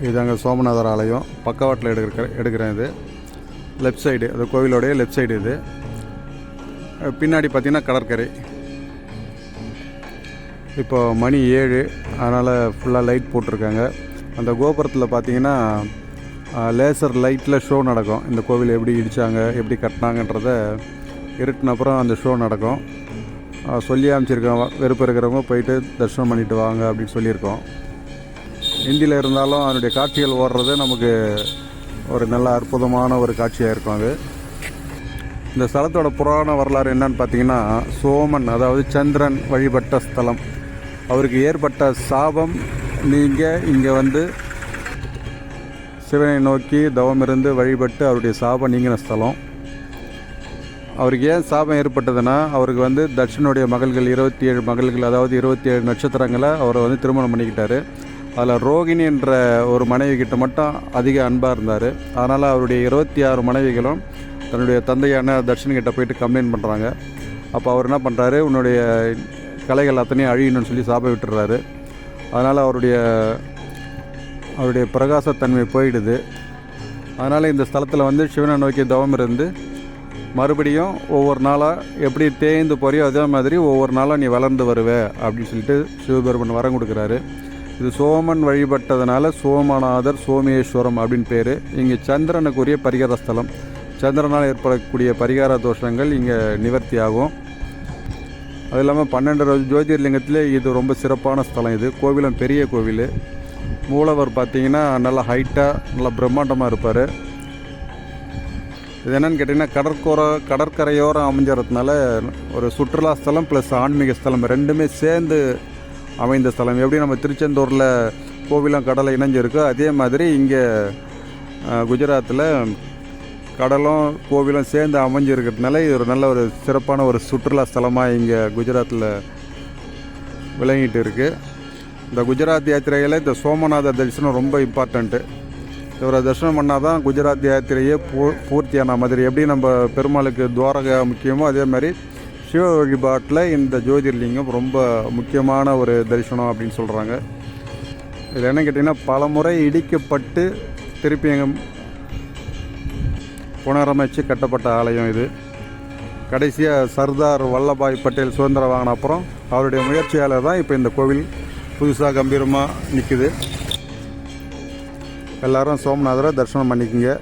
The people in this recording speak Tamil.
இதாங்க சோமநாதர் ஆலயம். பக்கவாட்டில் எடுக்கிறேன். இது லெஃப்ட் சைடு, அது கோவிலோடைய லெஃப்ட் சைடு. இது பின்னாடி பார்த்திங்கன்னா கடற்கரை. இப்போ மணி 7, அதனால் ஃபுல்லாக லைட் போட்டிருக்காங்க. அந்த கோபுரத்தில் பார்த்திங்கன்னா லேசர் லைட்டில் ஷோ நடக்கும். இந்த கோவில் எப்படி இடித்தாங்க, எப்படி கட்டினாங்கன்றத இருட்டின அப்புறம் அந்த ஷோ நடக்கும். சொல்லி அமைச்சிருக்கோம், வெறுப்பு இருக்கிறவங்க போயிட்டு தரிசனம் பண்ணிட்டு வாங்க அப்படின்னு சொல்லியிருக்கோம். ஹிந்தியில் இருந்தாலும் அதனுடைய காட்சிகள் ஓடுறது நமக்கு ஒரு நல்ல அற்புதமான ஒரு காட்சியாக இருக்கும். அது இந்த ஸ்தலத்தோட புராண வரலாறு என்னன்னு பார்த்தீங்கன்னா, சோமன் அதாவது சந்திரன் வழிபட்ட ஸ்தலம். அவருக்கு ஏற்பட்ட சாபம் நீங்கள் இங்கே வந்து சிவனை நோக்கி தவம் இருந்து வழிபட்டு அவருடைய சாபம் நீங்கின ஸ்தலம். அவருக்கு ஏன் சாபம் ஏற்பட்டதுன்னா, அவருக்கு வந்து தட்சனுடைய மகள்கள் 27 மகள்கள், அதாவது 27 நட்சத்திரங்களை அவரை வந்து திருமணம் பண்ணிக்கிட்டார். அதில் ரோகிணி என்ற ஒரு மனைவி கிட்ட மட்டும் அதிக அன்பாக இருந்தார். அதனால் அவருடைய 26 மனைவிகளும் தன்னுடைய தந்தையான தர்ஷன்கிட்ட போயிட்டு கம்ப்ளைண்ட் பண்ணுறாங்க. அப்போ அவர் என்ன பண்ணுறாரு, உன்னுடைய கலைகள் அத்தனையும் அழியணும்னு சொல்லி சாபம் விட்டுறாரு. அதனால் அவருடைய பிரகாசத்தன்மை போயிடுது. அதனால் இந்த ஸ்தலத்தில் வந்து சிவனை நோக்கி தவம் இருந்து மறுபடியும் ஒவ்வொரு நாளாக எப்படி தேய்ந்து போறியோ அதே மாதிரி ஒவ்வொரு நாளாக நீ வளர்ந்து வருவே அப்படின்னு சொல்லிட்டு சிவபெருமன் வரம் கொடுக்குறாரு. இது சோமன் வழிபட்டதுனால சோமநாதர் சோமேஸ்வரம் அப்படின்னு பேர். இங்கே சந்திரனுக்குரிய பரிகார ஸ்தலம். சந்திரனால் ஏற்படக்கூடிய பரிகார தோஷங்கள் இங்கே நிவர்த்தி ஆகும். அது இல்லாமல் 12 ஜோதிர்லிங்கத்திலே இது ரொம்ப சிறப்பான ஸ்தலம். இது கோவிலும் பெரிய கோவில். மூலவர் பார்த்திங்கன்னா நல்லா ஹைட்டாக நல்லா பிரம்மாண்டமாக இருப்பார். இது என்னென்னு கேட்டிங்கன்னா, கடற்கரையோரம் அமைஞ்சறதுனால ஒரு சுற்றுலா ஸ்தலம் ப்ளஸ் ஆன்மீக ஸ்தலம் ரெண்டுமே சேர்ந்து அமைந்த ஸ்தலம். எப்படி நம்ம திருச்செந்தூரில் கோவிலும் கடலை இணைஞ்சிருக்கோ அதே மாதிரி இங்கே குஜராத்தில் கடலும் கோவிலும் சேர்ந்து அமைஞ்சிருக்கிறதுனால இது ஒரு நல்ல ஒரு சிறப்பான ஒரு சுற்றுலா ஸ்தலமாக இங்கே குஜராத்தில் விளங்கிட்டு இருக்குது. இந்த குஜராத் யாத்திரையில் இந்த சோமநாத தரிசனம் ரொம்ப இம்பார்ட்டண்ட்டு. இவரை தரிசனம் பண்ணால் தான் குஜராத் யாத்திரையே பூர்த்தியான மாதிரி. எப்படி நம்ம பெருமாளுக்கு துவாரகா முக்கியமோ அதே மாதிரி சிவ வழிபாட்டில் இந்த ஜோதிர்லிங்கம் ரொம்ப முக்கியமான ஒரு தரிசனம் அப்படின்னு சொல்கிறாங்க. இதில் என்ன கேட்டிங்கன்னா, பல முறை இடிக்கப்பட்டு திருப்பி எங்கள் புனரமைச்சு கட்டப்பட்ட ஆலயம் இது. கடைசியாக சர்தார் வல்லபாய் பட்டேல் சுதந்திரம் வாங்கின அப்புறம் அவருடைய முயற்சியால் தான் இப்போ இந்த கோவில் புதுசாக கம்பீரமாக நிற்குது. எல்லோரும் சோமநாதரை தரிசனம் பண்ணிக்கோங்க.